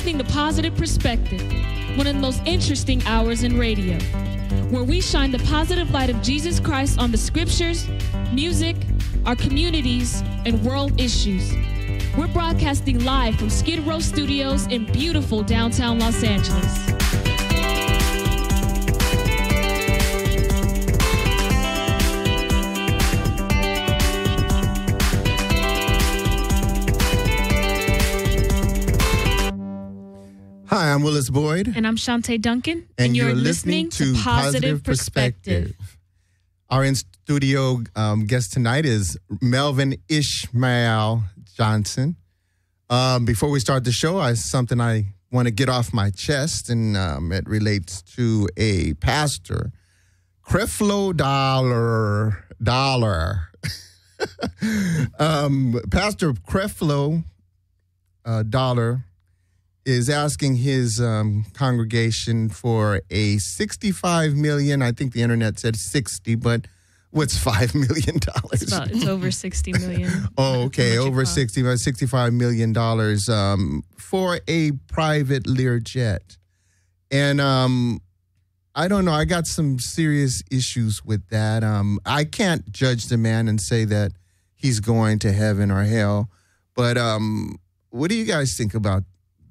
listening to Positive Perspective, one of the most interesting hours in radio, where we shine the positive light of Jesus Christ on the scriptures, music, our communities, and world issues. We're broadcasting live from Skidrow Studios in beautiful downtown Los Angeles. Hi, I'm Willis Boyd. And I'm Shantae Duncan. And you're listening to Positive Perspective. Our in-studio guest tonight is Melvin Ishmael Johnson. Before we start the show, something I want to get off my chest, and it relates to a pastor, Creflo Dollar. Pastor Creflo Dollar is asking his congregation for a $65 million. I think the internet said 60, but what's $5 million? It's over $60 million. Oh, okay, over $65 million for a private Learjet. And I don't know, I got some serious issues with that. I can't judge the man and say that he's going to heaven or hell, but what do you guys think about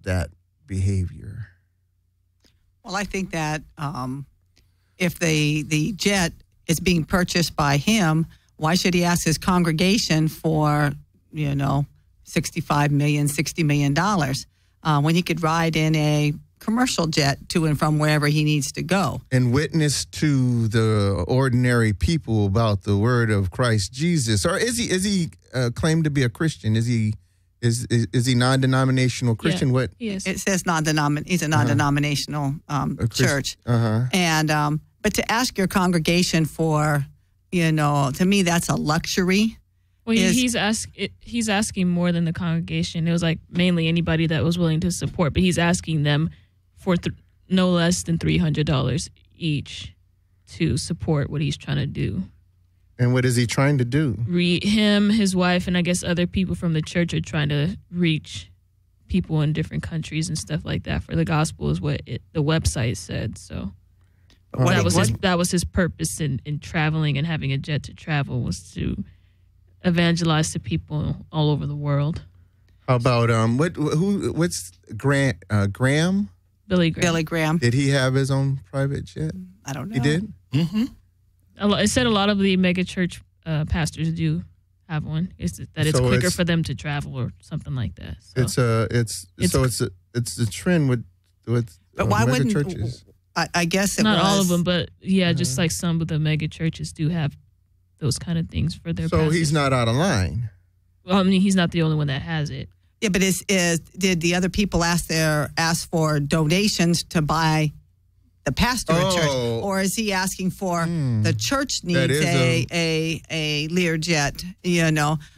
that behavior? Well, I think that if the jet is being purchased by him, why should he ask his congregation for, $65 million, $60 million when he could ride in a commercial jet to and from wherever he needs to go? And witness to the ordinary people about the word of Christ Jesus. Or is he claimed to be a Christian? Is he non-denominational Christian? Yeah, what? Yes. It says he's a non-denominational church. And but to ask your congregation for, to me that's a luxury. Well, he's asking more than the congregation. It was like mainly anybody that was willing to support, but he's asking them for no less than $300 each to support what he's trying to do. And what is he trying to do? Him, his wife, and I guess other people from the church are trying to reach people in different countries and stuff like that for the gospel is what the website said. So that was his purpose in traveling and having a jet to travel, was to evangelize to people all over the world. How about what's Graham? Billy Graham. Did he have his own private jet? I don't know. He did? Mm-hmm. It said a lot of the mega church pastors do have one. It's quicker for them to travel or something like that. So. It's the trend with but why mega wouldn't churches. I guess not all of them, but yeah, just like some of the mega churches do have those kind of things for their. So pastors. He's not out of line. Well, I mean, he's not the only one that has it. Yeah, but did the other people ask for donations to buy the pastor at church, or is he asking for the church needs a Learjet,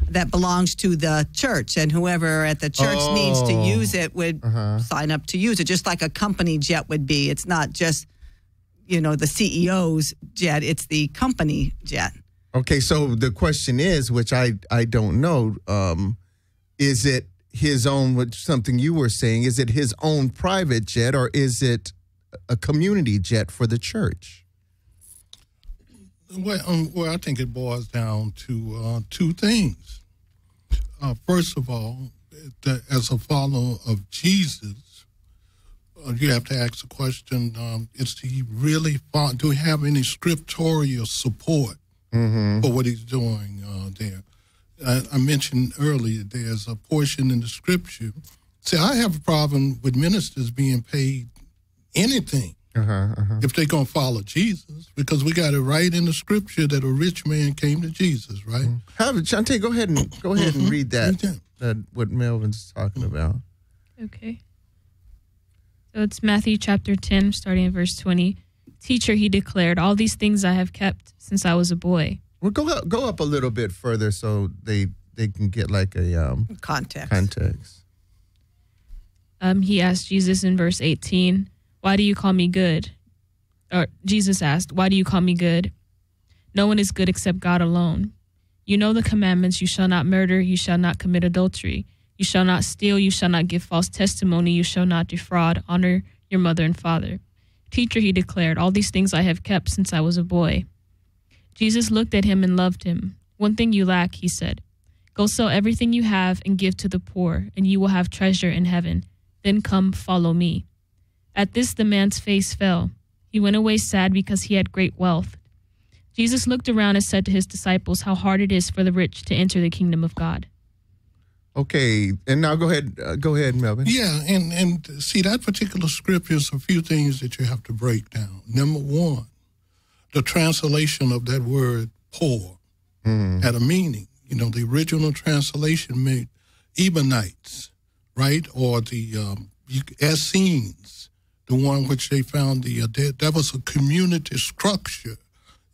that belongs to the church, and whoever at the church needs to use it would sign up to use it, just like a company jet would be. It's not just the CEO's jet; it's the company jet. Okay, so the question is, which I don't know, is it his own? Which something you were saying, is it his own private jet, or is it a community jet for the church? Well, I think it boils down to two things. First of all, as a follower of Jesus, you have to ask the question, do we have any scriptorial support for what he's doing there? I mentioned earlier there's a portion in the scripture. See, I have a problem with ministers being paid anything if they're going to follow Jesus, because we got it right in the scripture that a rich man came to Jesus, right? Shantae, go ahead and read that, what Melvin's talking about. Okay. So it's Matthew chapter 10, starting in verse 20. Teacher, he declared, all these things I have kept since I was a boy. Well, go up a little bit further so they can get like a context. He asked Jesus in verse 18, why do you call me good? Or Jesus asked, why do you call me good? No one is good except God alone. You know the commandments, you shall not murder, you shall not commit adultery, You shall not steal. You shall not give false testimony. You shall not defraud. Honor your mother and father. Teacher, he declared, all these things I have kept since I was a boy. Jesus looked at him and loved him. One thing you lack, he said. Go sell everything you have and give to the poor, and you will have treasure in heaven. Then come, follow me. At this, the man's face fell. He went away sad because he had great wealth. Jesus looked around and said to his disciples, how hard it is for the rich to enter the kingdom of God. Okay, and now go ahead, Melvin. Yeah, and see, that particular scripture is a few things that you have to break down. Number one, the translation of that word poor had a meaning. You know, the original translation meant Ebonites, right? Or the Essenes, the one which they found that was a community structure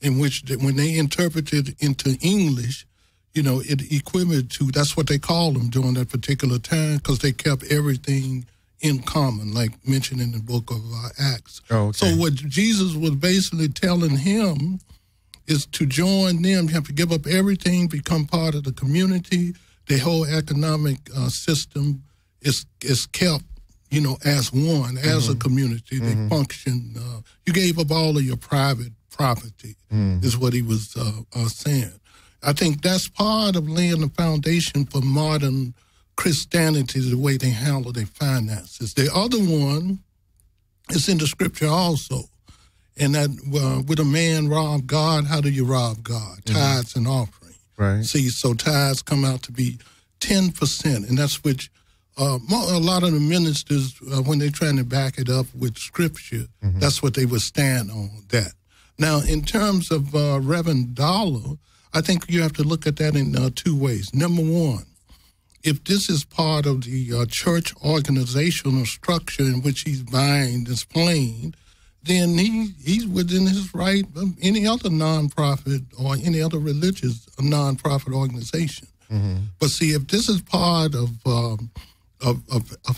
in which when they interpreted into English, you know, it equivalent to, that's what they called them during that particular time, because they kept everything in common, like mentioned in the book of Acts. Oh, okay. So what Jesus was basically telling him is to join them. You have to give up everything, become part of the community. The whole economic system is kept, you know, as one, as a community. They function. You gave up all of your private property, is what he was saying. I think that's part of laying the foundation for modern Christianity, the way they handle their finances. The other one is in the scripture also, and that would a man rob God? How do you rob God? Tithes and offering. Right. See, so tithes come out to be 10%, and that's which a lot of the ministers, when they're trying to back it up with scripture, that's what they would stand on, that. Now, in terms of Reverend Dollar, I think you have to look at that in two ways. Number one, if this is part of the church organizational structure in which he's buying this plane, then he's within his right of any other nonprofit or any other religious nonprofit organization. But see, if this is part of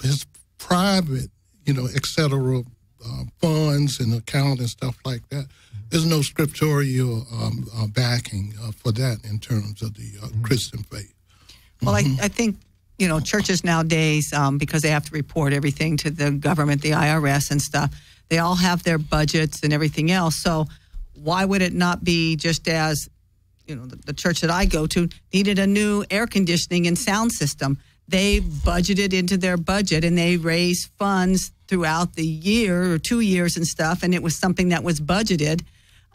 his private, you know, et cetera, funds and account and stuff like that, there's no scriptural backing for that in terms of the Christian faith. Well, I think, you know, churches nowadays, because they have to report everything to the government, the IRS and stuff, they all have their budgets and everything else. So why would it not be just as, you know, the church that I go to needed a new air conditioning and sound system. They budgeted into their budget and they raised funds throughout the year or 2 years and stuff. And it was something that was budgeted.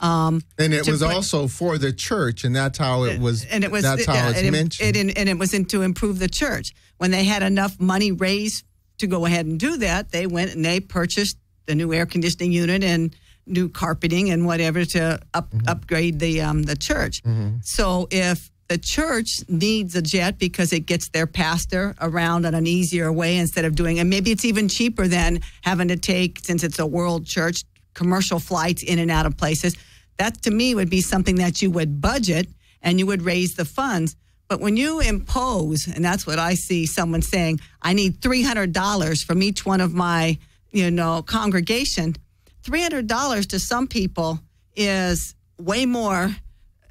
And it was also for the church, and that's how it was. And it was that's how it's mentioned. And it was to improve the church. When they had enough money raised to go ahead and do that, they went and they purchased the new air conditioning unit and new carpeting and whatever to upgrade the church. So if the church needs a jet because it gets their pastor around in an easier way instead of doing, and maybe it's even cheaper than having to take, since it's a world church, commercial flights in and out of places. That, to me, would be something that you would budget and you would raise the funds. But when you impose, and that's what I see someone saying, I need $300 from each one of my, you know, congregation. $300 to some people is way more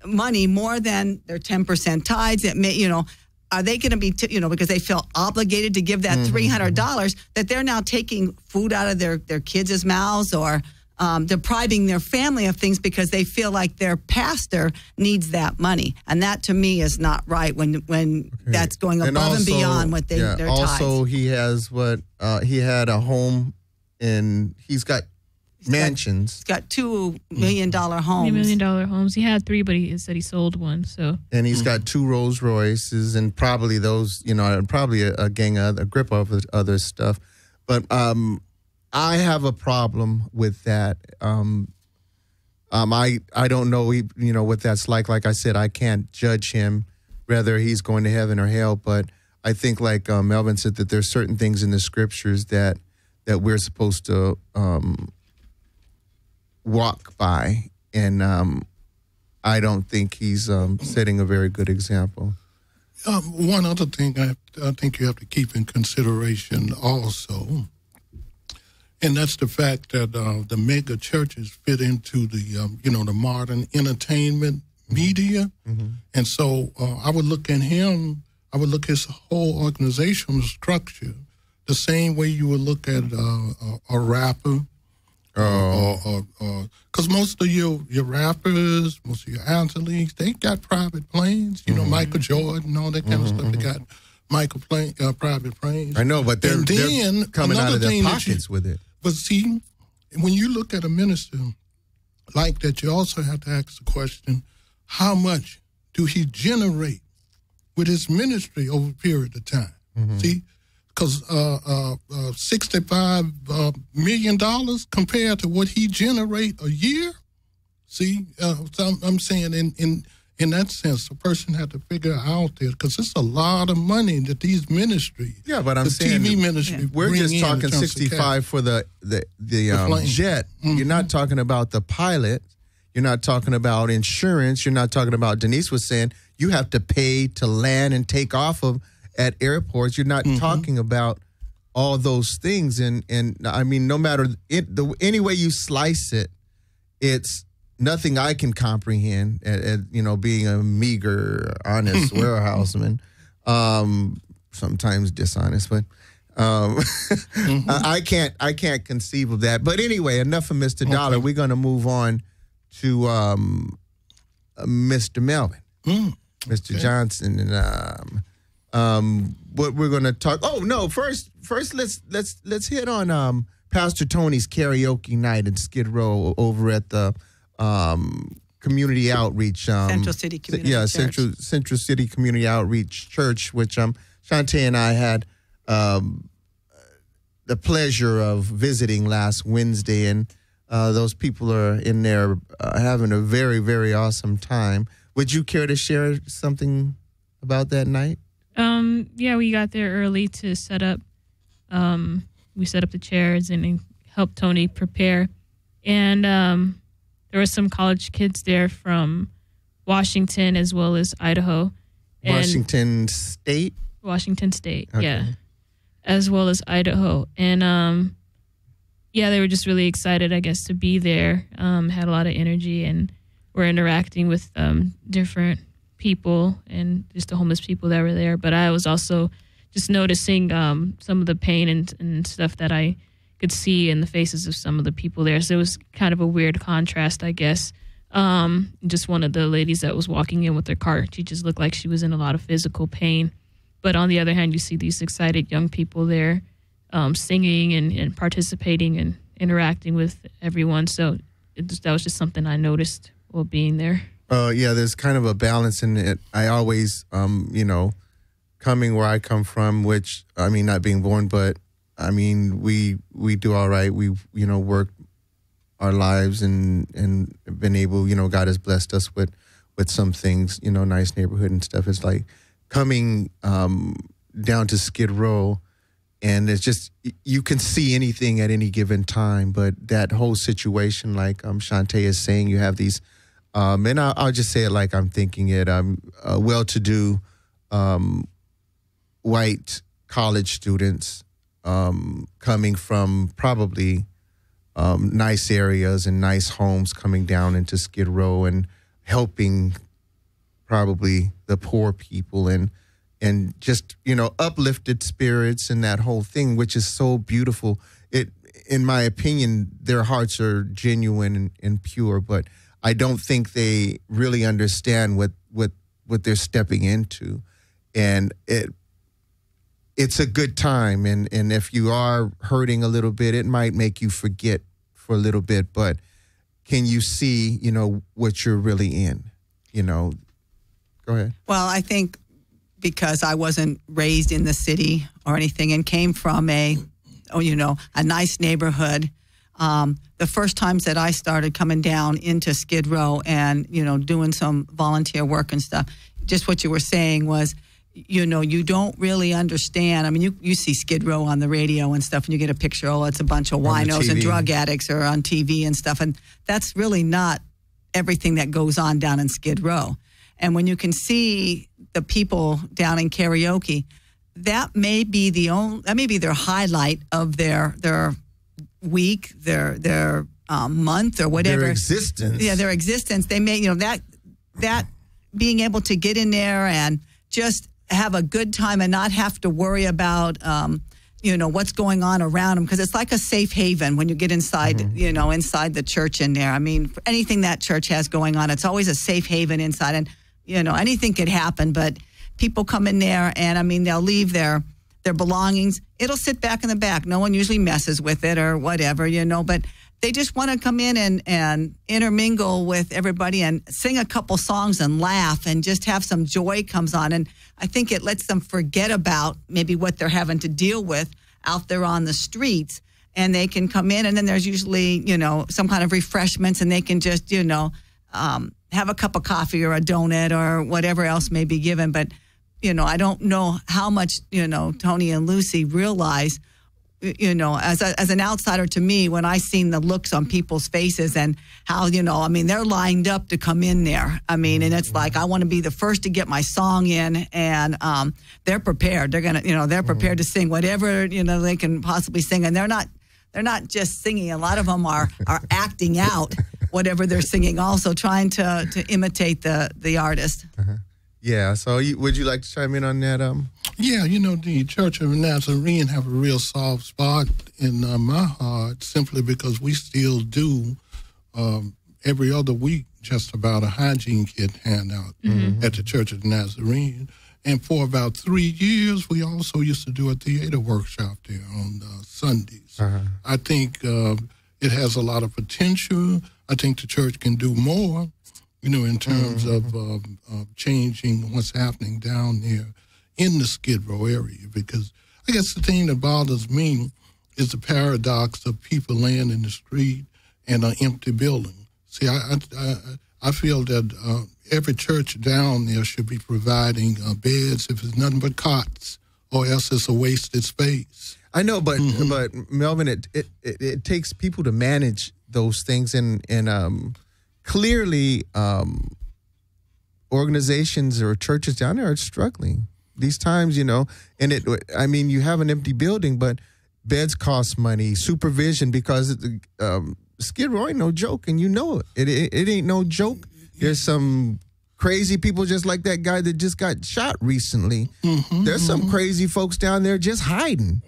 money, more than their 10% tithes. It may, you know, are they going to be, you know, because they feel obligated to give that $300, that they're now taking food out of their kids' mouths or depriving their family of things because they feel like their pastor needs that money. And that, to me, is not right when that's going above and beyond what their tithes. Also, he has he had a home, and he's got mansions. He's got $2 million homes. $3 million homes. He had 3, but he said he sold one. So, and he's got 2 Rolls Royces, and probably those, you know, probably a grip of other stuff. But I have a problem with that. I don't know, you know, what that's like. Like I said, I can't judge him whether he's going to heaven or hell. But I think, like Melvin said, that there's certain things in the scriptures that we're supposed to walk by, and I don't think he's setting a very good example. One other thing I think you have to keep in consideration also, and that's the fact that the mega churches fit into the you know, the modern entertainment media, and so I would look at him I would look at his whole organizational structure the same way you would look at a rapper. Because most of your rappers, most of your athletes, they got private planes. You know, Michael Jordan, all that kind of stuff. They got private planes. I know, but they're coming out of their pockets with it. But see, when you look at a minister like that, you also have to ask the question, how much do he generate with his ministry over a period of time? See? Because $65 million compared to what he generate a year. See, so I'm saying in that sense, a person had to figure out there because it's a lot of money that these ministries. Yeah, but I'm saying TV ministry. We're just talking 65 for the jet. You're not talking about the pilot. You're not talking about insurance. You're not talking about. Denise was saying you have to pay to land and take off of. At airports, you're not talking about all those things, and I mean, no matter any way you slice it, it's nothing I can comprehend. You know, being a meager, honest warehouseman, sometimes dishonest, but I can't conceive of that. But anyway, enough of Mr. Dollar. We're going to move on to Mr. Melvin, Mr. Johnson, and. What we're gonna talk. Oh no! First, let's hit on Pastor Tony's karaoke night in Skidrow over at the community outreach. Central City Community. Yeah, Church. Central City Community Outreach Church, which Shantae and I had the pleasure of visiting last Wednesday, and those people are in there having a very, very awesome time. Would you care to share something about that night? Yeah, we got there early to set up. We set up the chairs and helped Tony prepare. And there were some college kids there from Washington as well as Idaho. Washington State? Washington State, okay. Yeah. As well as Idaho. And, yeah, they were just really excited, I guess, to be there. Had a lot of energy and were interacting with different people and just the homeless people that were there. But I was also just noticing some of the pain and stuff that I could see in the faces of some of the people there. So it was kind of a weird contrast, I guess. Just one of the ladies that was walking in with her cart, she just looked like she was in a lot of physical pain. But on the other hand, you see these excited young people there singing and participating and interacting with everyone. So that was just something I noticed while being there. Yeah, there's kind of a balance in it. I always, coming where I come from, which, I mean, not being born, but, I mean, we do all right. We've, worked our lives and been able, God has blessed us with some things, nice neighborhood and stuff. It's like coming down to Skid Row, and it's just, you can see anything at any given time, but that whole situation, like Shantae is saying, you have these and I'll just say it like I'm thinking it. Well-to-do white college students coming from probably nice areas and nice homes coming down into Skid Row and helping probably the poor people and just, uplifted spirits and that whole thing, which is so beautiful. It, in my opinion, their hearts are genuine and pure, but I don't think they really understand what they're stepping into, and it's a good time. And if you are hurting a little bit, it might make you forget for a little bit. But can you see, what you're really in? Go ahead. Well, I think because I wasn't raised in the city or anything, and came from a nice neighborhood. The first times that I started coming down into Skid Row and, doing some volunteer work and stuff, just what you were saying was, you don't really understand. I mean, you see Skid Row on the radio and stuff, and you get a picture, it's a bunch of winos and drug addicts or on TV and stuff. And that's really not everything that goes on down in Skid Row. And when you can see the people down in karaoke, that may be their highlight of their week, their month or whatever. Their existence. Yeah, their existence. They may, that being able to get in there and just have a good time and not have to worry about, what's going on around them, because it's like a safe haven when you get inside, inside the church in there. I mean, for anything that church has going on, it's always a safe haven inside, and, anything could happen, but people come in there and, I mean, they'll leave their belongings. It'll sit back in the back. No one usually messes with it or whatever, but they just want to come in and intermingle with everybody and sing a couple songs and laugh and just have some joy comes on. And I think it lets them forget about maybe what they're having to deal with out there on the streets. And they can come in, and then there's usually, some kind of refreshments, and they can just, have a cup of coffee or a donut or whatever else may be given. But, I don't know how much, Tony and Lucy realize, as an outsider to me, when I seen the looks on people's faces and how, they're lined up to come in there. I mean, and it's like, I want to be the first to get my song in, and they're prepared. They're going to, they're prepared to sing whatever, they can possibly sing. And they're not just singing. A lot of them are acting out whatever they're singing, also trying to imitate the artist. Uh-huh. Yeah. So would you like to chime in on that? Yeah, the Church of Nazarene have a real soft spot in my heart, simply because we still do every other week just about a hygiene kit handout at the Church of Nazarene. And for about 3 years, we also used to do a theater workshop there on Sundays. Uh-huh. I think it has a lot of potential. I think the church can do more, in terms of changing what's happening down there in the Skidrow area. Because I guess the thing that bothers me is the paradox of people laying in the street and an empty building. See, I feel that every church down there should be providing beds if it's nothing but cots, or else it's a wasted space. I know, but Melvin, it takes people to manage those things, and clearly organizations or churches down there are struggling these times, and you have an empty building, but beds cost money, supervision, because Skid Row ain't no joke, and it ain't no joke. There's some crazy people just like that guy that just got shot recently. There's some crazy folks down there just hiding,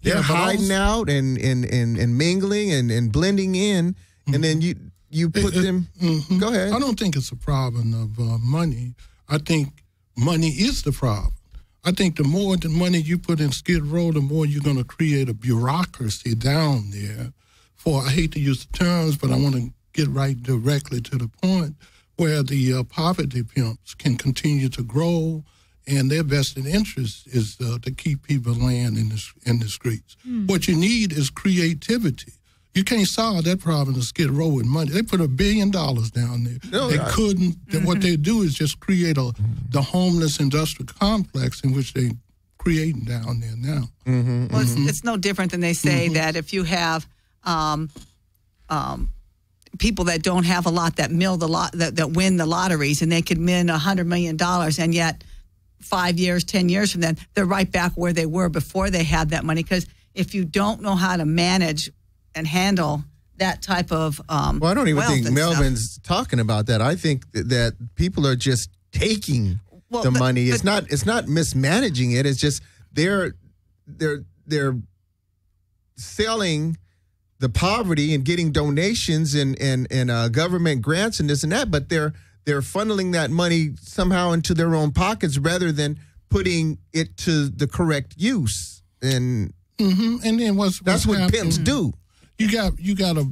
They're hiding out and mingling and blending in, and then you put them. Go ahead. I don't think it's a problem of money. I think money is the problem. I think the more the money you put in Skid Row, the more you're going to create a bureaucracy down there for, I hate to use the terms, but I want to get right directly to the point, where the poverty pimps can continue to grow, and their vested interest is to keep people laying in the streets. What you need is creativity. You can't solve that problem in Skid Row with money. They put $1 billion down there. No, they couldn't. What they do is just create the homeless industrial complex in which they creating down there now. Well, it's no different than they say that if you have people that don't have a lot that that win the lotteries, and they could win $100 million, and yet 5 years, 10 years from then, they're right back where they were before they had that money. Because if you don't know how to manage and handle that type of well, I don't even think Melvin's talking about that. I think that people are just taking the money. It's not mismanaging it. It's just they're selling the poverty and getting donations and government grants and this and that, but they're funneling that money somehow into their own pockets rather than putting it to the correct use. And and then that's what pimps do. You got a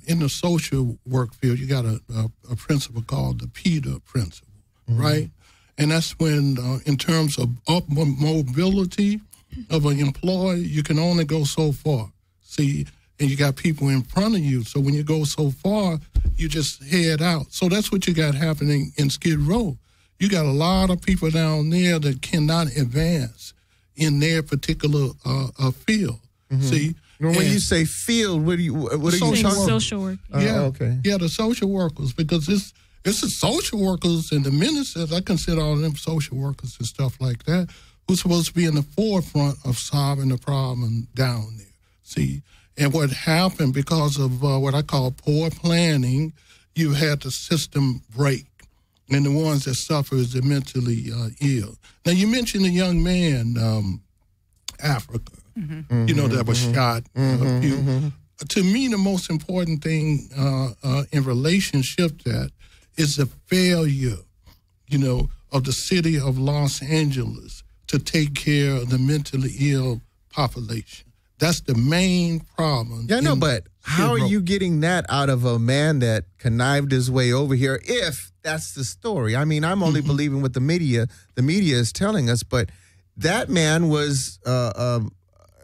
in the social work field, you got a principle called the Peter principle, right? And that's when, in terms of up mobility of an employee, you can only go so far. See, and you got people in front of you, so when you go so far, you just head out. So that's what you got happening in Skid Row. You got a lot of people down there that cannot advance in their particular field. See. When you say field, what are you talking about? Social work. Okay. Yeah, the social workers, because it's the social workers and the ministers, I consider all of them social workers and stuff like that, who's supposed to be in the forefront of solving the problem down there. See, and what happened because of what I call poor planning, you had the system break. and the ones that suffer is the mentally ill. Now, you mentioned a young man, Africa, that was shot. To me, the most important thing in relationship to that is the failure, of the city of Los Angeles to take care of the mentally ill population. That's the main problem. Yeah, no, but how are you getting that out of a man that connived his way over here, if that's the story? I mean, I'm only believing what the media is telling us, but that man was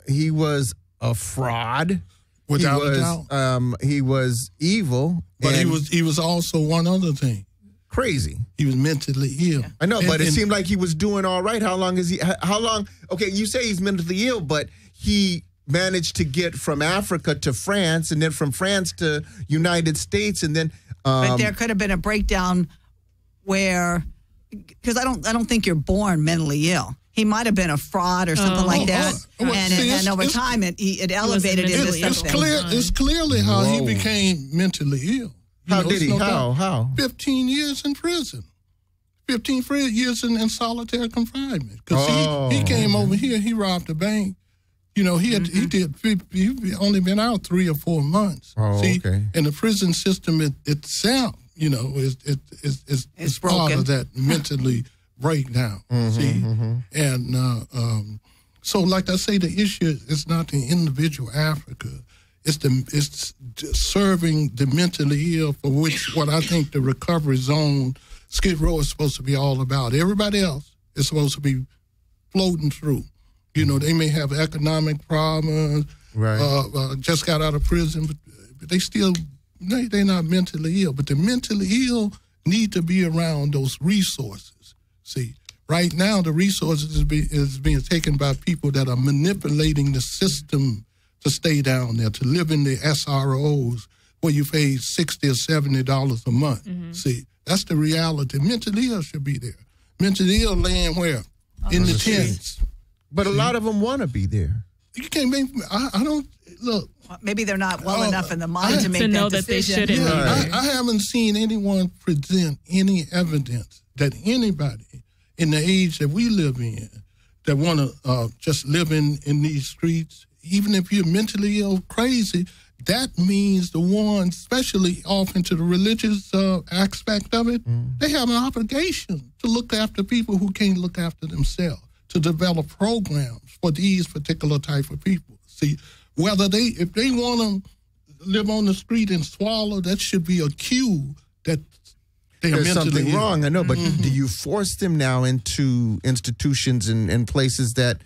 he was a fraud. Without a doubt. He was evil. But he was also one other thing. Crazy. He was mentally ill. I know, but it seemed like he was doing all right. How long? Okay, you say he's mentally ill, but he managed to get from Africa to France, and then from France to United States, and then but there could have been a breakdown where, because I don't think you're born mentally ill. He might have been a fraud or something like that, and over time it elevated into something. It's clearly how he became mentally ill. How did he? How? 15 years in prison. 15 years in solitary confinement. Because he came over here, he robbed a bank. He only been out 3 or 4 months. Okay. And the prison system itself, is part of that mentally breakdown. And so, like I say, the issue is not the individual Africa. It's serving the mentally ill, for which what I think the recovery zone, Skidrow, is supposed to be all about. Everybody else is supposed to be floating through. They may have economic problems, right? Just got out of prison, but they're not mentally ill. But the mentally ill need to be around those resources. See, right now the resources is being taken by people that are manipulating the system to stay down there, to live in the SROs where you pay $60 or $70 a month. See, that's the reality. Mentally ill should be there. Mentally ill laying where? In the tents. But a lot of them want to be there. You can't make. I don't look. Maybe they're not well enough in the mind to make know that they decision. shouldn't. I haven't seen anyone present any evidence that anybody in the age that we live in that want to just live in these streets, even if you're mentally ill, crazy, that means the ones, especially off into the religious aspect of it, they have an obligation to look after people who can't look after themselves, to develop programs for these particular type of people. See, if they want to live on the street and swallow, that should be a cue that there's something wrong. I know, but do you force them now into institutions and places that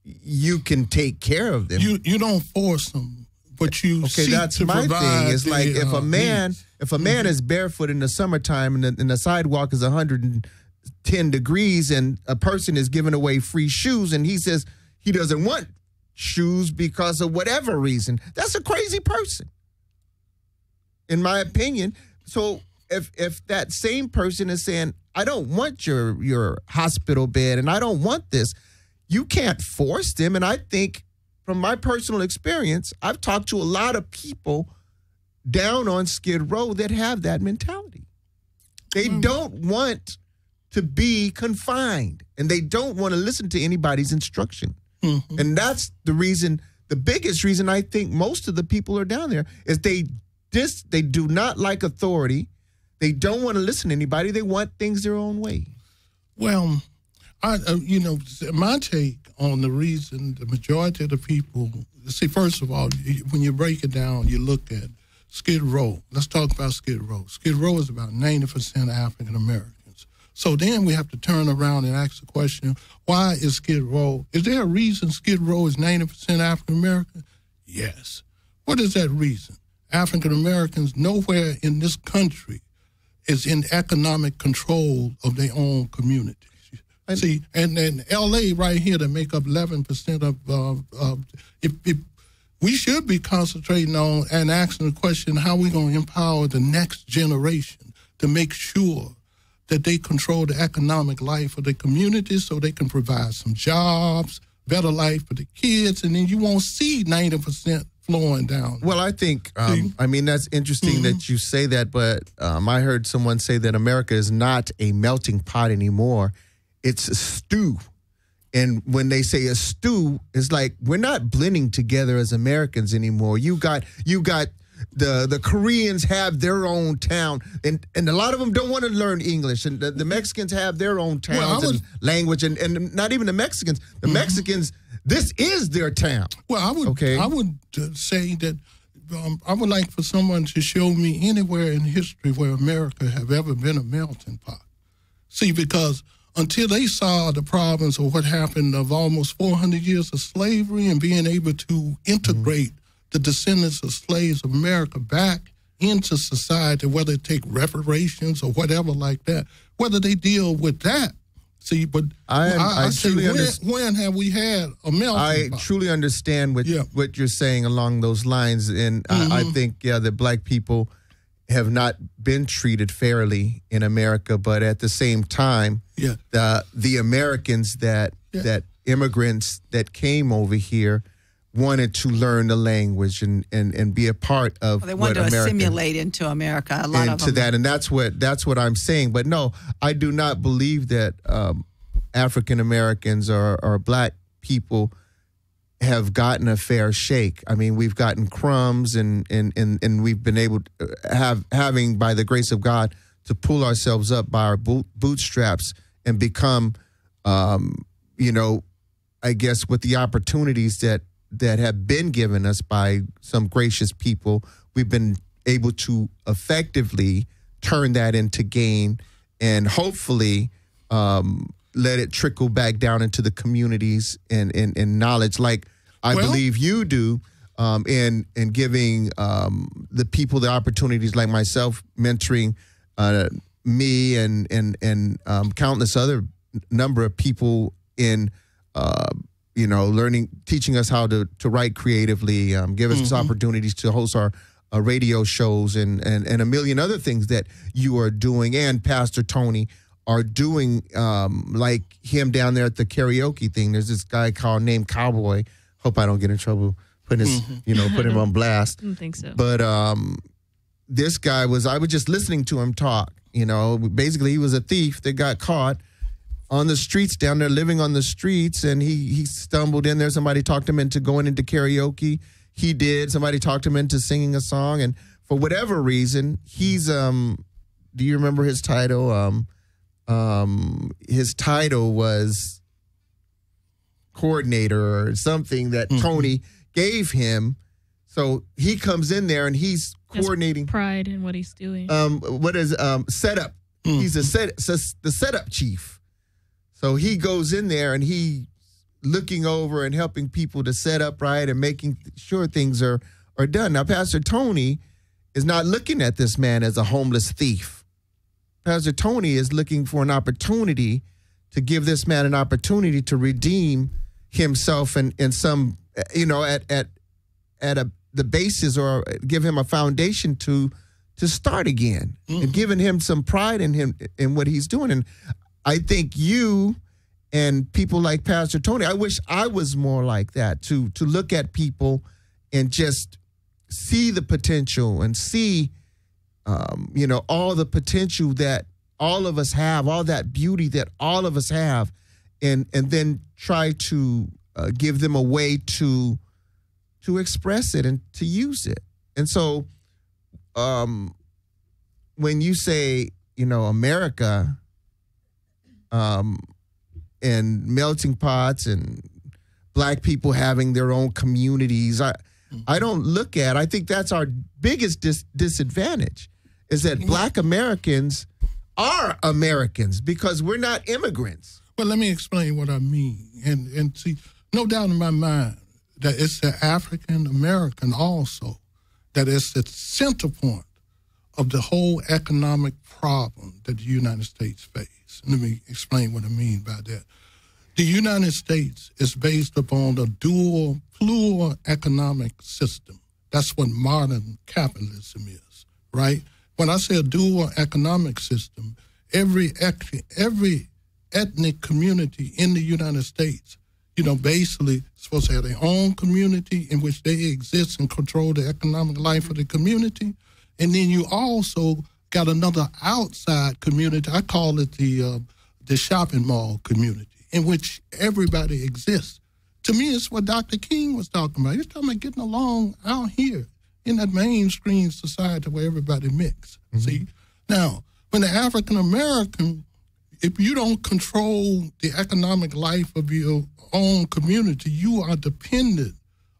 you can take care of them? You don't force them, but you seek that's to my provide thing. It's like if a man is barefoot in the summertime and the sidewalk is 110 degrees and a person is giving away free shoes and he says he doesn't want shoes because of whatever reason, that's a crazy person, in my opinion. So if that same person is saying, I don't want your hospital bed and I don't want this, you can't force them. And I think from my personal experience, I've talked to a lot of people down on Skid Row that have that mentality. They don't want to be confined and they don't want to listen to anybody's instruction. And that's the biggest reason I think most of the people are down there is they do not like authority. They don't want to listen to anybody. They want things their own way. Well, my take on the reason the majority of the people, see, first of all, when you break it down, you look at Skid Row. Let's talk about Skid Row. Skid Row is about 90% African Americans. So then we have to turn around and ask the question, why is Skid Row, is there a reason Skid Row is 90% African American? Yes. What is that reason? African Americans nowhere in this country is in economic control of their own communities. See, and L.A. right here to make up 11% of if we should be concentrating on and asking the question, how are we going to empower the next generation to make sure that they control the economic life of the community so they can provide some jobs, better life for the kids, and then you won't see 90% flowing down. Well, I think, I mean, that's interesting that you say that, but I heard someone say that America is not a melting pot anymore. It's a stew. And when they say a stew, it's like we're not blending together as Americans anymore. You got the Koreans have their own town, and a lot of them don't want to learn English, and the Mexicans have their own towns and language, and not even the Mexicans. The Mexicans, this is their town. Well, I would say that I would like for someone to show me anywhere in history where America have ever been a melting pot. See, because until they saw the problems of what happened of almost 400 years of slavery and being able to integrate the descendants of slaves of America back into society, whether it take reparations or whatever like that, whether they deal with that. See, but I truly understand. When have we had a melting pot? I truly understand what you're saying along those lines, and I think, that black people have not been treated fairly in America, but at the same time, the Americans that immigrants that came over here wanted to learn the language and be a part of. Well, they wanted to assimilate into America. A lot of them. That, and that's what I'm saying. But no, I do not believe that African Americans or black people have gotten a fair shake. I mean, we've gotten crumbs, and we've been able to having by the grace of God to pull ourselves up by our bootstraps and become, I guess, with the opportunities that have been given us by some gracious people, we've been able to effectively turn that into gain and hopefully let it trickle back down into the communities and knowledge, like I believe you do, in giving the people the opportunities, like myself, mentoring me and countless other number of people in learning, teaching us how to write creatively, give us opportunities to host our radio shows and a million other things that you are doing, and Pastor Tony are doing, like him down there at the karaoke thing. There's this guy named Cowboy. Hope I don't get in trouble putting his, put him on blast. I don't think so. But this guy I was just listening to him talk. Basically he was a thief that got caught on the streets down there, living on the streets, and he stumbled in there. Somebody talked him into going into karaoke. He did. Somebody talked him into singing a song, and for whatever reason, he's do you remember his title? His title was coordinator or something that Tony gave him. So he comes in there and he's coordinating. His pride in what he's doing. What is setup? He's the setup chief. So he goes in there and he looking over and helping people to set up right and making sure things are done. Now, Pastor Tony is not looking at this man as a homeless thief. Pastor Tony is looking for an opportunity to give this man an opportunity to redeem himself and some, at the basis, or give him a foundation to start again, and giving him some pride in him in what he's doing. And I think you and people like Pastor Tony, I wish I was more like that, to look at people and just see the potential and see, all the potential that all of us have, all that beauty that all of us have, and then try to give them a way to express it and to use it. And so when you say, America, and melting pots and black people having their own communities, I don't look at, I think that's our biggest disadvantage, is that black Americans are Americans because we're not immigrants. Well, let me explain what I mean. And see, no doubt in my mind that it's the African American also that is the center point of the whole economic problem that the United States face. Let me explain what I mean by that. The United States is based upon a dual, plural economic system. That's what modern capitalism is, right? When I say a dual economic system, every ethnic community in the United States, basically supposed to have their own community in which they exist and control the economic life of the community. And then you also got another outside community. I call it the shopping mall community, in which everybody exists. To me, it's what Dr. King was talking about. He's talking about getting along out here in that mainstream society where everybody mix. See? Now, when the African American, if you don't control the economic life of your own community, you are dependent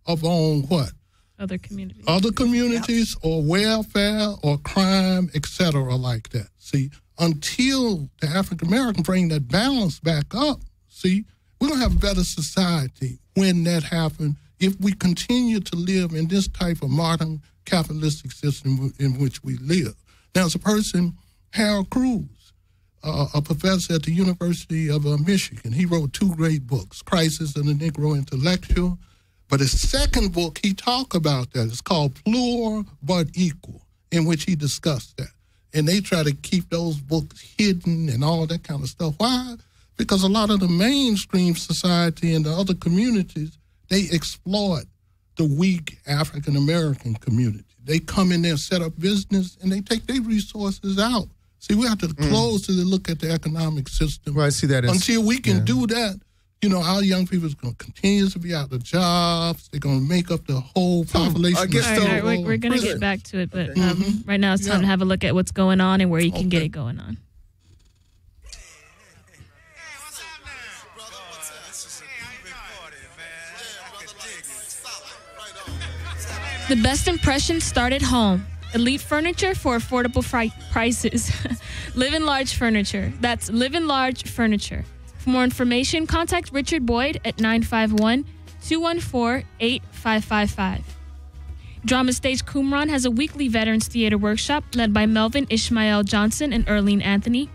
upon what? Other communities. Other communities, or welfare or crime, et cetera, like that. See, until the African American bring that balance back up, see, we're going to have a better society when that happens if we continue to live in this type of modern capitalistic system in which we live. Now, as a person, Harold Cruz, a professor at the University of Michigan, he wrote 2 great books, Crisis of the Negro Intellectual. But his second book, he talked about that. It's called Plural But Equal, in which he discussed that. And they try to keep those books hidden and all that kind of stuff. Why? Because a lot of the mainstream society and the other communities, they exploit the weak African-American community. They come in there, set up business, and they take their resources out. See, we have to closely look at the economic system. Well, I see that until we can do that, our young people is going to continue to be out of jobs. They're going to make up the whole population. All right, we're going to get back to it, but right now it's time to have a look at what's going on and where you can get it going on. The best impressions start at home. Elite furniture for affordable prices. Live in Large Furniture. That's Live in Large Furniture. For more information, contact Richard Boyd at 951-214-8555. Drama Stage Qumran has a weekly Veterans Theater workshop led by Melvin Ishmael Johnson and Erlene Anthony.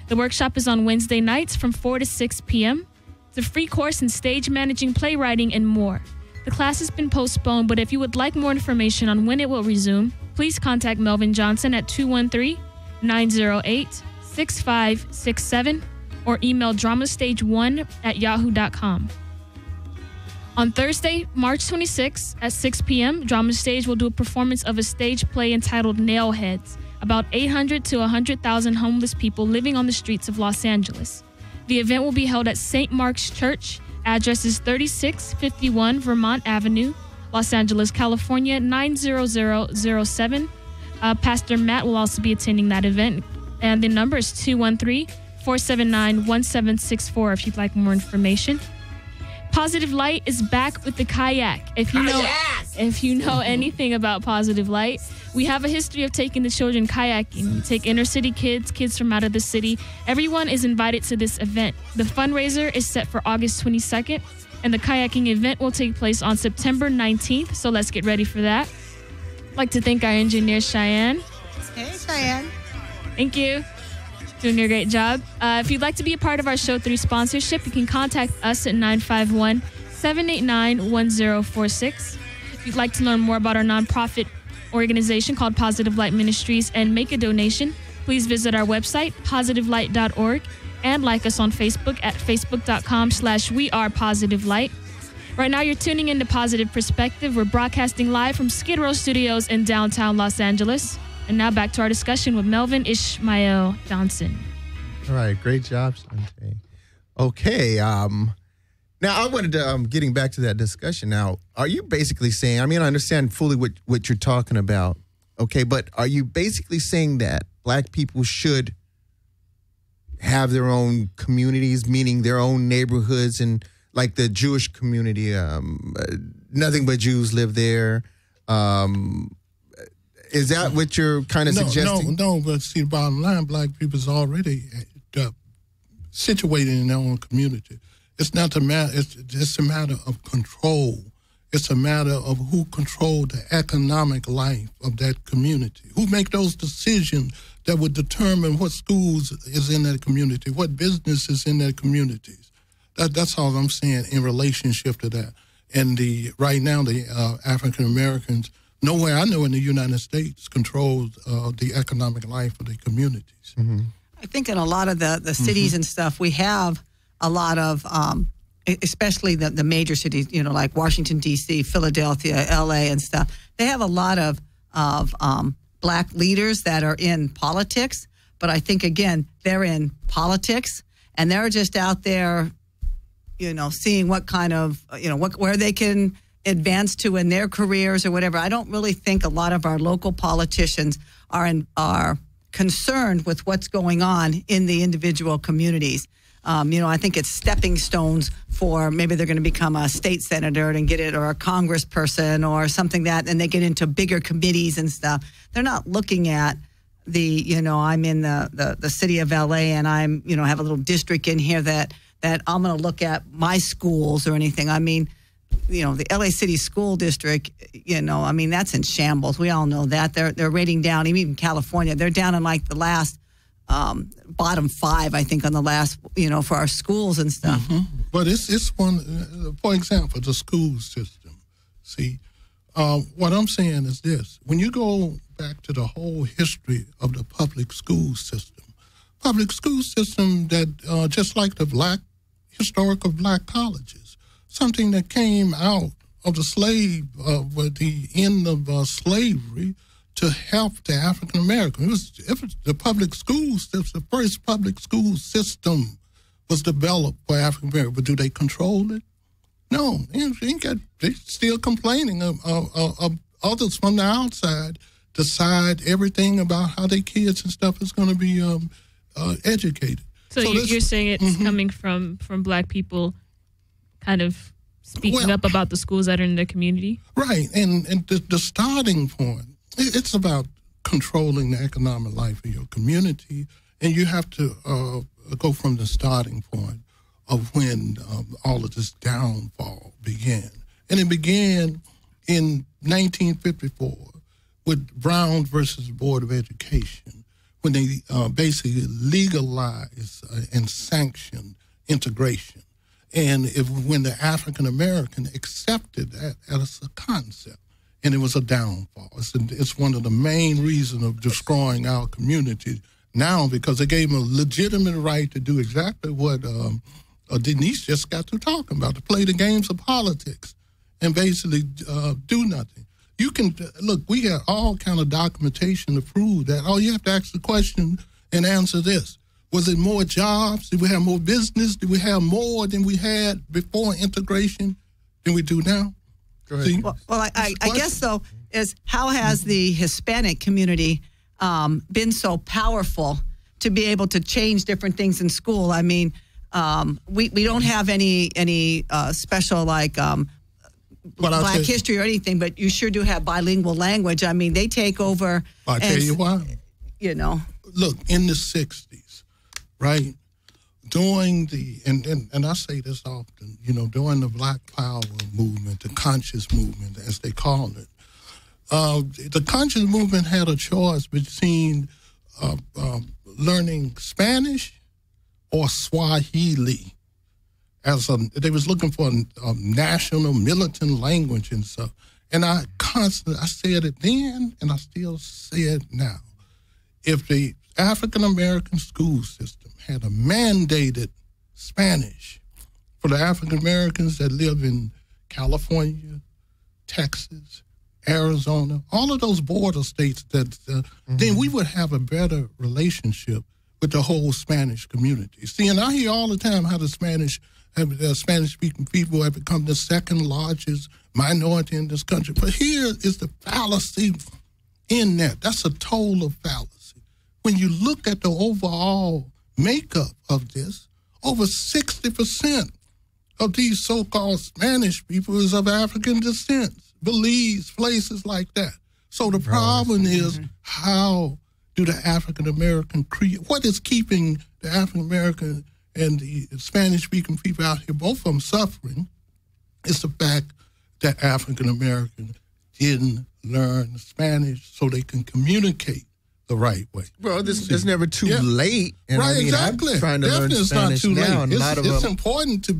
The workshop is on Wednesday nights from 4 to 6 p.m. It's a free course in stage managing, playwriting, and more. The class has been postponed, but if you would like more information on when it will resume, please contact Melvin Johnson at 213-908-6567 or email dramastage1@yahoo.com. On Thursday, March 26 at 6 p.m., Drama Stage will do a performance of a stage play entitled Nailheads, about 800 to 100,000 homeless people living on the streets of Los Angeles. The event will be held at St. Mark's Church. Address is 3651 Vermont Avenue, Los Angeles, California, 90007. Pastor Matt will also be attending that event. And the number is 213-479-1764 if you'd like more information. Positive Light is back with the kayak. If you know anything about Positive Light, we have a history of taking the children kayaking. We take inner city kids from out of the city. Everyone is invited to this event. The fundraiser is set for August 22nd, and the kayaking event will take place on September 19th, so let's get ready for that. I'd like to thank our engineer, Cheyenne. Hey, Cheyenne. Thank you. Doing a great job. If you'd like to be a part of our show through sponsorship, you can contact us at 951-789-1046. If you'd like to learn more about our nonprofit organization called Positive Light Ministries and make a donation, please visit our website, positivelight.org, and like us on Facebook at facebook.com/wearepositivelight. Right now, you're tuning into Positive Perspective. We're broadcasting live from Skidrow Studios in downtown Los Angeles. And now back to our discussion with Melvin Ishmael Johnson. All right, great job, Shante. Okay, now I wanted to, getting back to that discussion now, are you basically saying, I understand fully what you're talking about, okay, but are you basically saying that black people should have their own communities, meaning their own neighborhoods, and like the Jewish community, nothing but Jews live there, is that what you're kind of suggesting? No, but see, the bottom line, black people is already situated in their own community. It's not a matter, it's a matter of control. It's a matter of who control the economic life of that community. Who make those decisions that would determine what schools is in that community, what business is in that communities. That's all I'm saying in relationship to that. And right now, the African Americans, nowhere I know in the United States controls the economic life of the communities. I think in a lot of the cities and stuff, we have a lot of especially the major cities, like Washington, D.C., Philadelphia, L.A. and stuff, they have a lot of black leaders that are in politics. But I think, again, they're in politics and they're just out there, seeing what kind of, where they can advance to in their careers or whatever. I don't really think a lot of our local politicians are concerned with what's going on in the individual communities. I think it's stepping stones for maybe they're going to become a state senator and get it, or a congressperson or something and they get into bigger committees and stuff. They're not looking at I'm in the city of LA and I'm, have a little district in here that I'm going to look at my schools or anything. I mean, the LA City School District, that's in shambles. We all know that. They're rating down, even California, they're down in like the last bottom 5, I think, on the last, for our schools and stuff. Mm-hmm. But it's one, for example, the school system. See, what I'm saying is this. When you go back to the whole history of the public school system that just like the historical black colleges, something that came out of with the end of slavery to help the African Americans. It was the public school system, the first public school system was developed for African Americans. But do they control it? No. They're still complaining of others from the outside decide everything about how their kids and stuff is going to be educated. So you're saying it's coming from black people kind of speaking up about the schools that are in their community? Right. And the starting point, it's about controlling the economic life of your community. And you have to go from the starting point of when all of this downfall began. And it began in 1954 with Brown versus Board of Education, when they basically legalized and sanctioned integration. And when the African American accepted that as a concept, and it was a downfall. It's one of the main reasons of destroying our community now, because they gave them a legitimate right to do exactly what Denise just got to talking about, to play the games of politics and basically do nothing. You can, look, we got all kind of documentation to prove that. All you have to ask the question and answer this. Was it more jobs? Did we have more business? Did we have more than we had before integration than we do now? Go ahead. Well, I guess, though, is how has the Hispanic community been so powerful to be able to change different things in school? I mean, we don't have any special, like, Black history or anything, but you sure do have bilingual language. I mean, they take over. I'll tell you why. Look, in the 60s, right, during the, and I say this often, during the Black Power movement, the conscious movement, as they call it, the conscious movement had a choice between learning Spanish or Swahili. They was looking for a national militant language and stuff. And I said it then, and I still say it now. If the African-American school system had a mandated Spanish for the African-Americans that live in California, Texas, Arizona, all of those border states, then we would have a better relationship with the whole Spanish community. See, and I hear all the time how the Spanish-speaking people have become the second largest minority in this country. But here is the fallacy in that. That's a total fallacy. When you look at the overall makeup of this, over 60% of these so-called Spanish people is of African descent, Belize, places like that. So the problem is, how do the African-American create, what is keeping the African-American and the Spanish-speaking people out here, both of them suffering, is the fact that African-Americans didn't learn Spanish so they can communicate the right way. Well, it's never too late. And right, exactly. I'm trying to learn Spanish it's not too now. Late. It's important to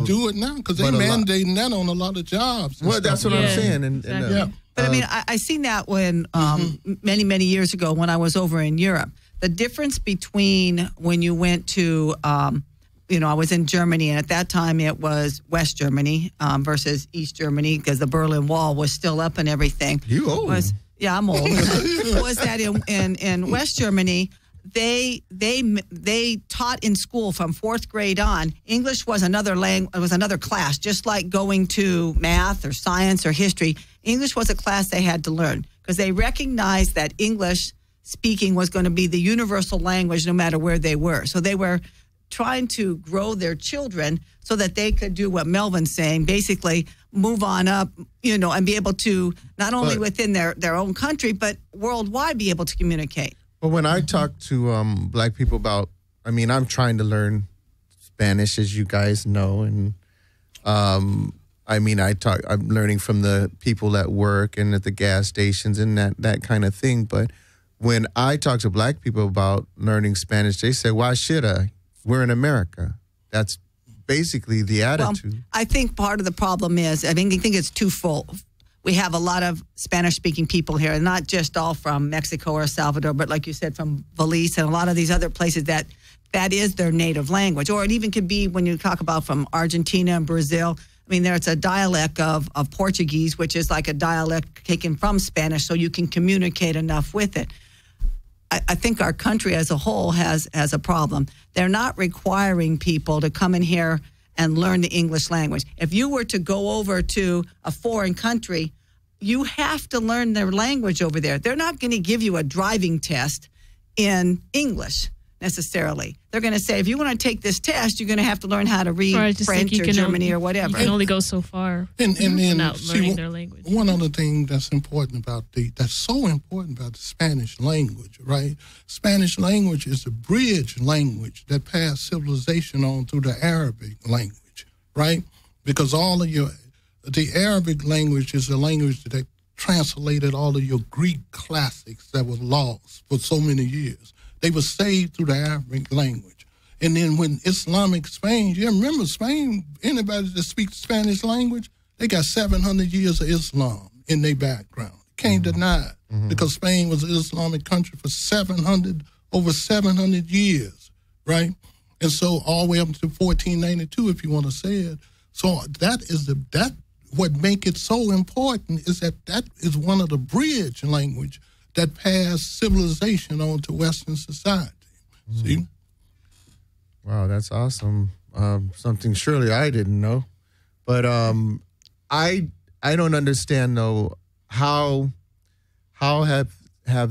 do it now, because they're mandating that on a lot of jobs. Well, that's what I'm saying. But I mean, I seen that when many, many years ago when I was over in Europe. The difference between when you went to I was in Germany, and at that time it was West Germany versus East Germany because the Berlin Wall was still up and everything. You old? I'm old. Was that in West Germany? They taught in school from 4th grade on. English was another class, just like going to math or science or history. English was a class they had to learn because they recognized that English speaking was going to be the universal language no matter where they were. So they were trying to grow their children so that they could do what Melvin's saying, basically move on up, and be able to not only within their own country, but worldwide be able to communicate. Well, when I talk to black people about, I'm trying to learn Spanish, as you guys know, and I'm learning from the people at work and at the gas stations and that kind of thing. But when I talk to black people about learning Spanish, they say, "Why should I? We're in America." That's basically the attitude. Well, I think part of the problem is, I think it's twofold. We have a lot of Spanish-speaking people here, and not just all from Mexico or El Salvador, but like you said, from Belize and a lot of these other places that is their native language. Or it even could be when you talk about from Argentina and Brazil. There's a dialect of Portuguese, which is like a dialect taken from Spanish, so you can communicate enough with it. I think our country as a whole has a problem. They're not requiring people to come in here and learn the English language. If you were to go over to a foreign country, you have to learn their language over there. They're not going to give you a driving test in English necessarily. They're going to say, if you want to take this test, you're going to have to learn how to read French or Germany or whatever. You can only go so far without learning their language. One other thing that's so important about the Spanish language, right? Spanish language is the bridge language that passed civilization on through the Arabic language, right? Because the Arabic language is the language that translated all of your Greek classics that were lost for so many years. They were saved through the Arabic language. And then when Islamic Spain, you remember Spain, anybody that speaks Spanish language, they got 700 years of Islam in their background. Can't deny it because Spain was an Islamic country for over 700 years, right? And so all the way up to 1492, if you want to say it. So what make it so important is that is one of the bridge language that passed civilization on to Western society. See? Wow, that's awesome. Something surely I didn't know. But I don't understand, though, how have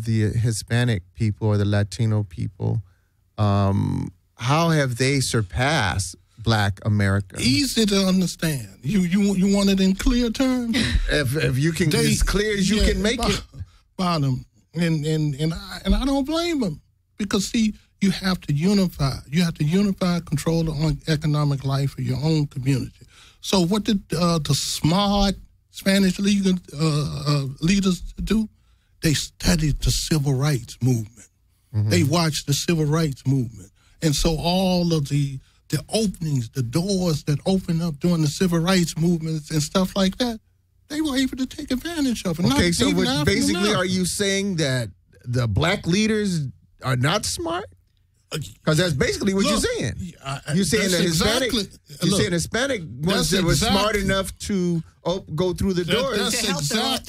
the Hispanic people or the Latino people, how have they surpassed Black America? Easy to understand. You want it in clear terms? If you can, as clear as you can make it. Bottom. And I don't blame them because, see, you have to unify. You have to unify control on economic life of your own community. So what did the smart Spanish leaders do? They studied the civil rights movement. They watched the civil rights movement. And so all of the openings, the doors that opened up during the civil rights movements and stuff like that, they were able to take advantage of it. Okay, so basically are you saying that the black leaders are not smart? Because that's basically what you're saying. You're saying that Hispanic ones that were smart enough to go through the doors. To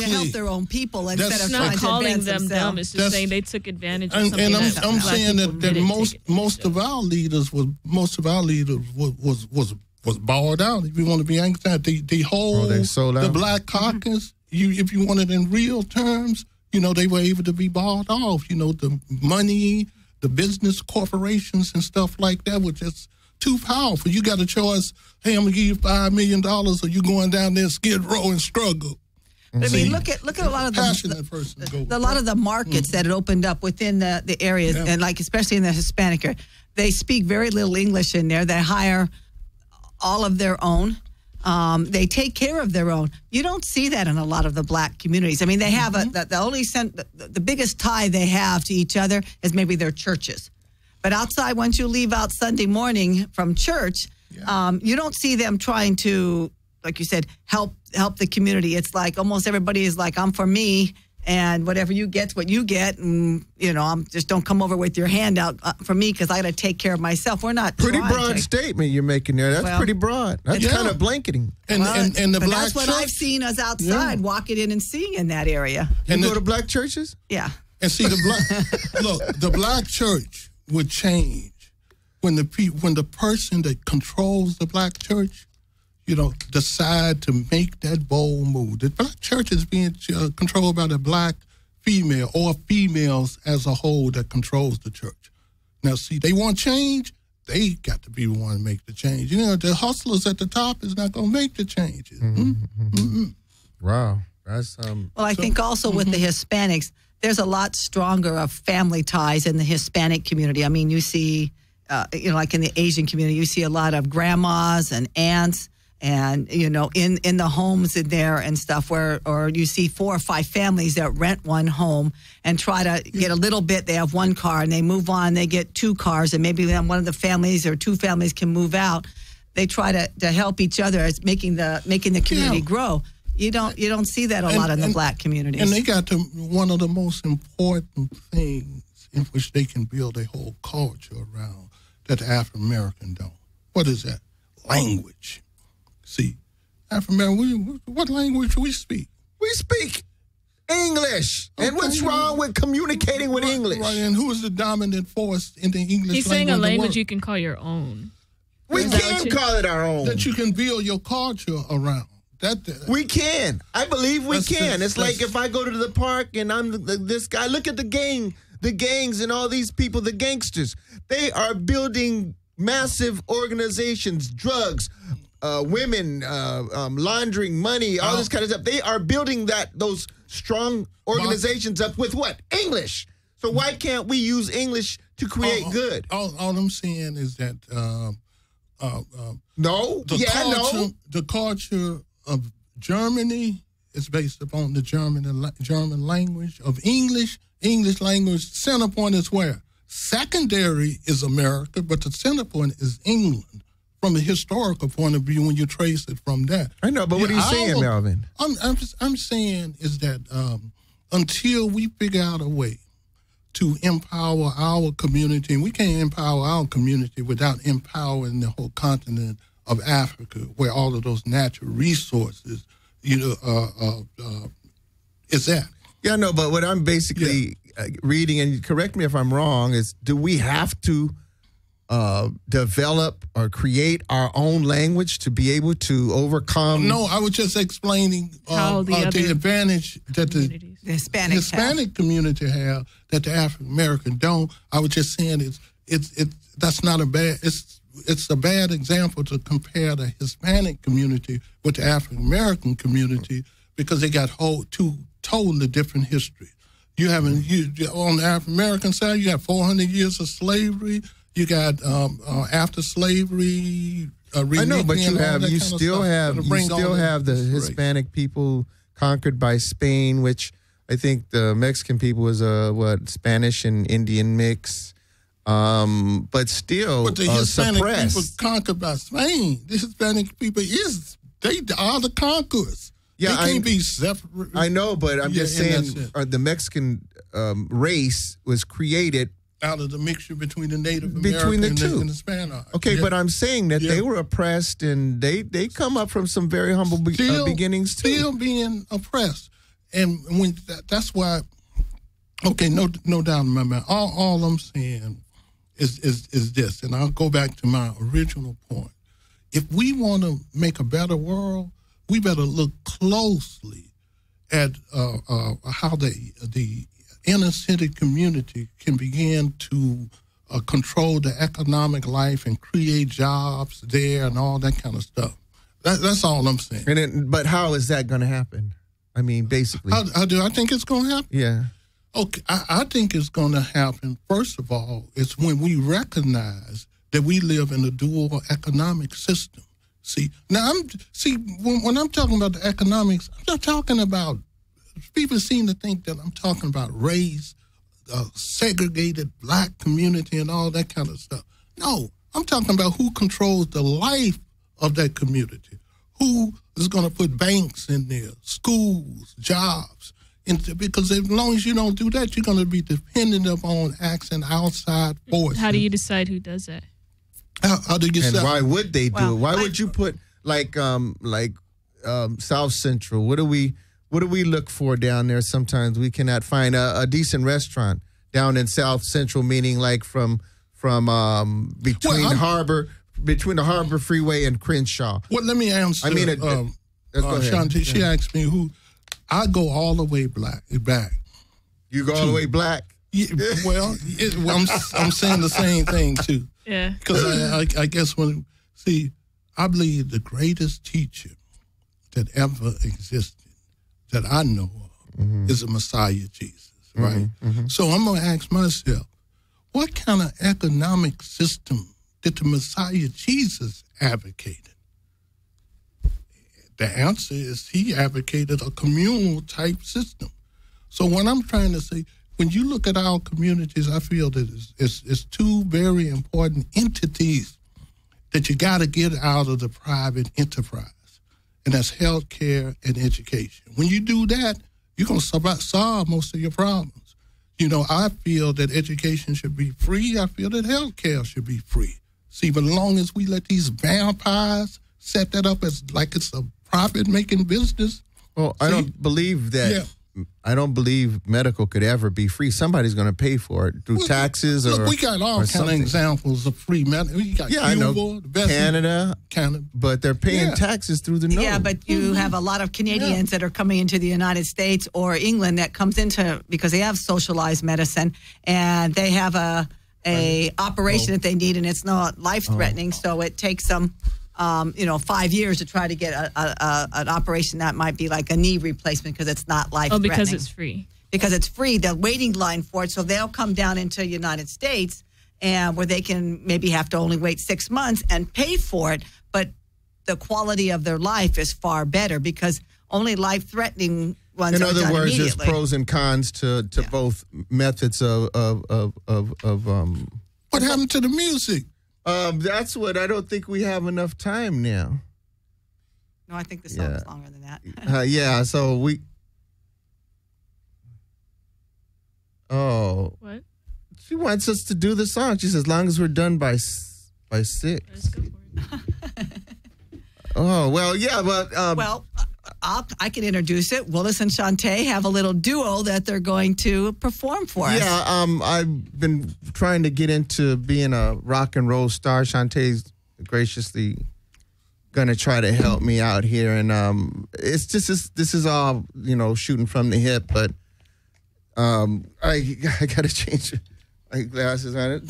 help their own people instead of not calling them dumb. It's just saying they took advantage of something. And I'm saying that most of our leaders was balled out. If you want to be angry, the Black Caucus. If you want it in real terms, they were able to be balled off. The money, the business corporations and stuff like that was just too powerful. You got a choice. Hey, I'm gonna give you $5 million, or you going down there Skidrow and struggle. But look at a lot of the markets that had opened up within the areas, and like especially in the Hispanic area, they speak very little English in there. They hire all of their own. They take care of their own. You don't see that in a lot of the Black communities. They have the biggest tie they have to each other is maybe their churches. But outside, once you leave out Sunday morning from church, you don't see them trying to, like you said, help the community. It's like almost everybody is like, I'm for me, and whatever you get's what you get, and just don't come over with your hand out for me because I got to take care of myself. We're not pretty broad statement you're making there. That's pretty broad. That's kind of blanketing. And the black that's what church, I've seen us outside walking in and seeing in that area. You go to black churches? Yeah. And see the black church would change when the person that controls the black church, decide to make that bold move. The black church is being controlled by the black female or females as a whole that controls the church. Now, see, they want change. They got to be the one to make the change. The hustlers at the top is not going to make the changes. Wow. That's Well, I think also with the Hispanics, there's a lot stronger of family ties in the Hispanic community. I mean, you see, like in the Asian community, you see a lot of grandmas and aunts and, in the homes in there and stuff or you see 4 or 5 families that rent one home and try to get a little bit. They have one car and they move on, they get 2 cars and maybe then one of the families or 2 families can move out. They try to help each other as making the community grow. You don't see that a lot in the black communities. And they got to one of the most important things in which they can build a whole culture around that the African American don't. What is that? Language. See, African American, what language we speak? We speak English. Okay. And what's wrong with communicating with English? Right, and who is the dominant force in the English language? He's saying a language you can call your own. We can call it our own. That you can build your culture around. We can. I believe we can. It's like if I go to the park and I'm this guy, look at the gangs and all these people, the gangsters. They are building massive organizations, drugs, women, laundering money, all this kind of stuff. They are building those strong organizations up with what? English. So why can't we use English to create good? All I'm saying is that the culture of Germany is based upon the German language of English. English language center point is where? Secondary is America, but the center point is England from a historical point of view when you trace it from that. I know, but what are you saying, Melvin? I'm saying is that until we figure out a way to empower our community, and we can't empower our community without empowering the whole continent of Africa, where all of those natural resources, is at. Yeah, no, but what I'm basically reading, and correct me if I'm wrong, is do we have to develop or create our own language to be able to overcome? No, I was just explaining the advantage that the Hispanic community have that the African American don't. I was just saying that's not a bad. It's a bad example to compare the Hispanic community with the African American community because they got two totally different histories. On the African American side, you got 400 years of slavery. You got after slavery. I know, but you still have the Hispanic people conquered by Spain, which I think the Mexican people was Spanish and Indian mix. But still, but the Hispanic suppressed. people conquered by Spain. The Hispanic people they are the conquerors. Yeah, they can't be separate. I know, but I'm just saying the Mexican race was created out of the mixture between the Native American and the Spanish. Okay, but I'm saying that they were oppressed, and they come up from some very humble beginnings too. Still being oppressed, and that's why. Okay, no doubt in my mind. All I'm saying is this, and I'll go back to my original point. If we want to make a better world, we better look closely at how the inner city community can begin to control the economic life and create jobs there and all that kind of stuff. That's all I'm saying. But how is that going to happen? I mean, basically. How do I think it's going to happen? Yeah. Okay, I think it's going to happen, first of all, it's when we recognize that we live in a dual economic system. See, now, when I'm talking about the economics, I'm not talking about, people seem to think that I'm talking about race, segregated black community and all that kind of stuff. No, I'm talking about who controls the life of that community, who is going to put banks in there, schools, jobs. Because as long as you don't do that, you're going to be dependent upon asking outside forces. How do you decide who does that? How do you and decide? why would they do it? Why would you put South Central? What do we look for down there? Sometimes we cannot find a decent restaurant down in South Central, meaning like from between the Harbor Freeway and Crenshaw. Well, let me answer. I mean, Shantae, she asked me who. I go all the way back. You go all the way black? Yeah, I'm saying the same thing too. Yeah. Because I guess I believe the greatest teacher that ever existed that I know of is the Messiah Jesus, right? Mm-hmm. So I'm going to ask myself, what kind of economic system did the Messiah Jesus advocate? The answer is he advocated a communal type system. So what I'm trying to say, when you look at our communities, I feel that it's two very important entities that you got to get out of the private enterprise, and that's healthcare and education. When you do that, you're going to solve most of your problems. You know, I feel that education should be free. I feel that healthcare should be free. See, but as long as we let these vampires set that up as like it's a profit-making business. Well, I don't believe that. Yeah. I don't believe medical could ever be free. Somebody's going to pay for it through taxes or we got all kind of examples of free medical. We got Cuba, I know. Canada, but they're paying taxes through the nose. Yeah, but you have a lot of Canadians that are coming into the United States or England that comes into because they have socialized medicine and they have a operation that they need and it's not life-threatening, so it takes them 5 years to try to get an operation that might be like a knee replacement because it's not life-threatening. Oh, because it's free. Because it's free. The waiting line for it, so they'll come down into the United States and where they can maybe have to only wait 6 months and pay for it, but the quality of their life is far better because only life-threatening ones are done immediately. In other words, there's pros and cons to both methods of What happened to the music? That's what I don't think we have enough time now. No, I think the song is longer than that. So we. Oh. What? She wants us to do the song. She says, as long as we're done by 6. Let's go for it. Oh, well, yeah, but. I can introduce it. Willis and Shantae have a little duo that they're going to perform for us. Yeah, I've been trying to get into being a rock and roll star. Shantae's graciously going to try to help me out here. And it's just, this is all, shooting from the hip. But I got to change my glasses on it.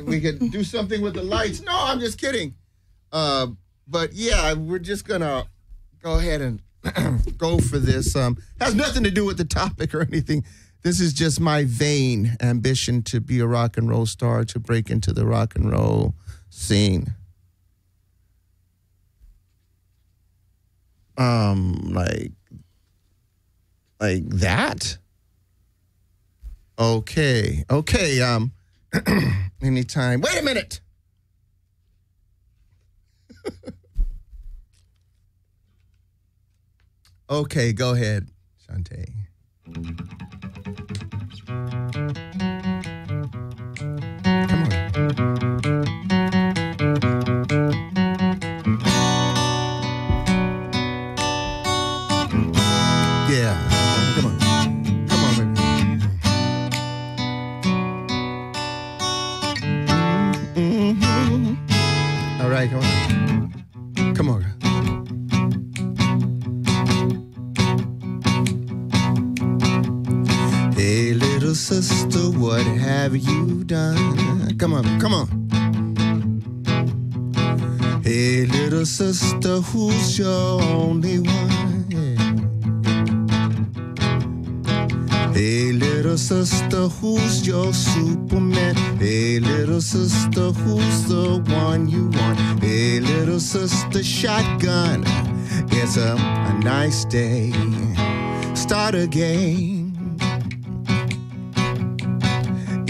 We could do something with the lights. No, I'm just kidding. But, yeah, we're just going to go ahead and go for this. Has nothing to do with the topic or anything. This is just my vain ambition to be a rock and roll star, to break into the rock and roll scene. Like that? Okay. Anytime. Wait a minute. Okay, go ahead, Shantae. Come on. Yeah, come on. Come on, baby. Mm-hmm. All right, come on. Come on. Hey, little sister, what have you done? Come on. Hey, little sister, who's your only one? Hey, little sister, who's your Superman? Hey, little sister, who's the one you want? Hey, little sister, shotgun. It's a nice day. Start again.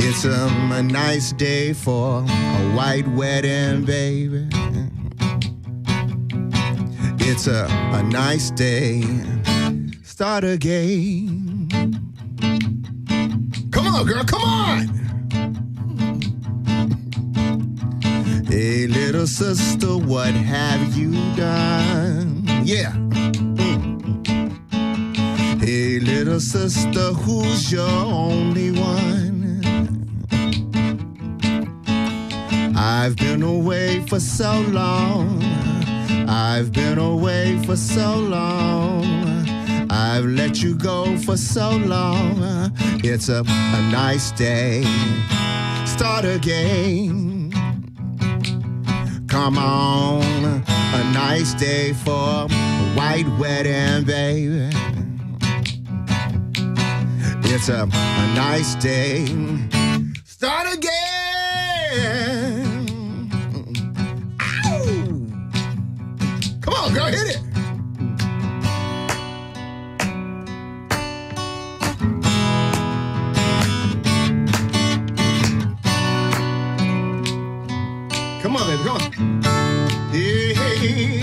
It's a nice day for a white wedding, baby. It's a nice day Start again. Come on, girl, come on. Hey, little sister, what have you done? Yeah. Hey, little sister, who's your only one? I've been away for so long. I've been away for so long. I've let you go for so long. It's a nice day. Start again. Come on, a nice day for a white wedding, baby. It's a nice day. Start again. Ow! Come on, girl, hit it. Come on, baby, come on. Hey, hey, hey.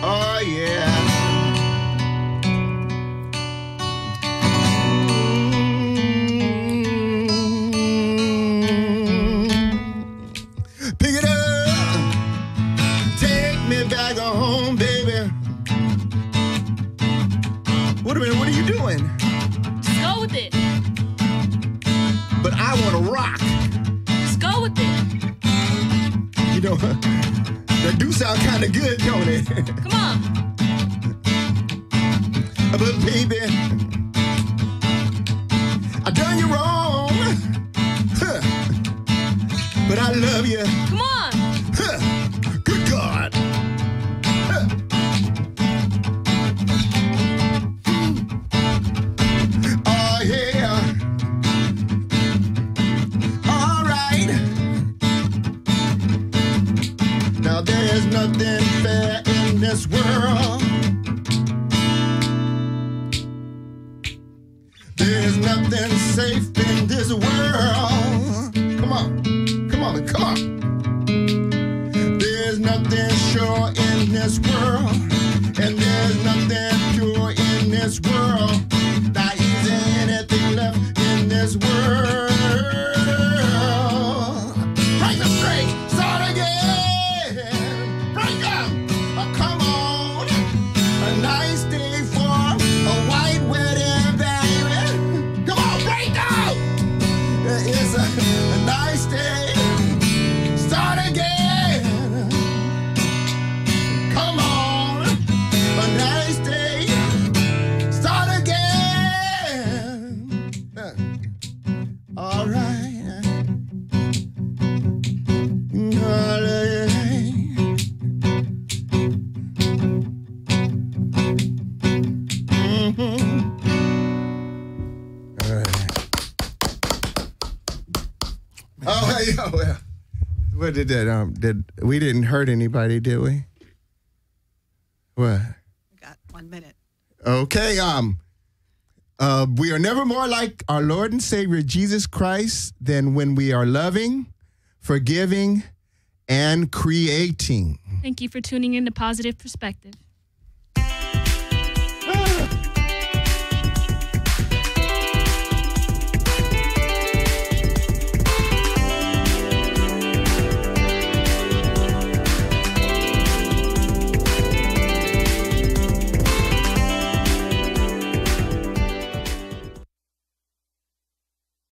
Oh, yeah. Pick it up. Take me back home, baby. Wait a minute, what are you doing? Just go with it. But I want to rock. Just go with it. You know, that do sound kind of good, don't it? Come on. But baby, I done you wrong. Huh. But I love you. Come on. Huh. Good God. Huh. Oh, yeah. All right. Now there's nothing fair in this world. There's nothing safe in this world. Come on, come on, come on. There's nothing sure in this world, and there's nothing pure in this world. Not easy anything left in this world. Break them straight, start again. Break them, come on. A nice day for a white wedding, baby. Come on, break down. It's a nice day. Start again. Come on, a nice day. Start again. All right. Oh, yeah, well, what did that? We didn't hurt anybody, did we? What? We got 1 minute. Okay. We are never more like our Lord and Savior Jesus Christ than when we are loving, forgiving, and creating. Thank you for tuning in to Positive Perspective.